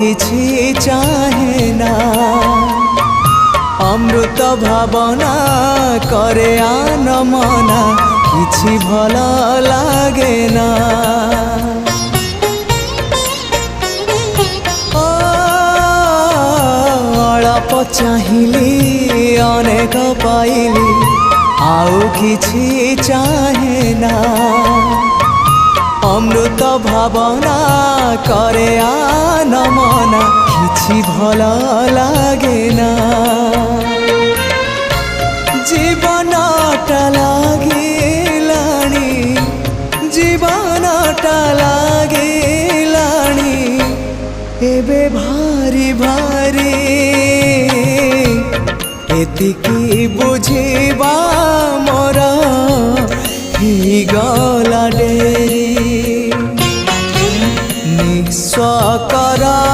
किछि चाहे ना अमृत भावना करे आन मना किछि भल लागे ना अल्प चाहिली अनेक पाइली आउ किछि चाहे ना अमृत भावना करे आन मना किछि भल लागे ना जीवनटा लागिलाणी जीवनटा लागिलाणी एबे भारी भारी एतिकी बुझिबा मोर ही गला डेरी निस्व करा।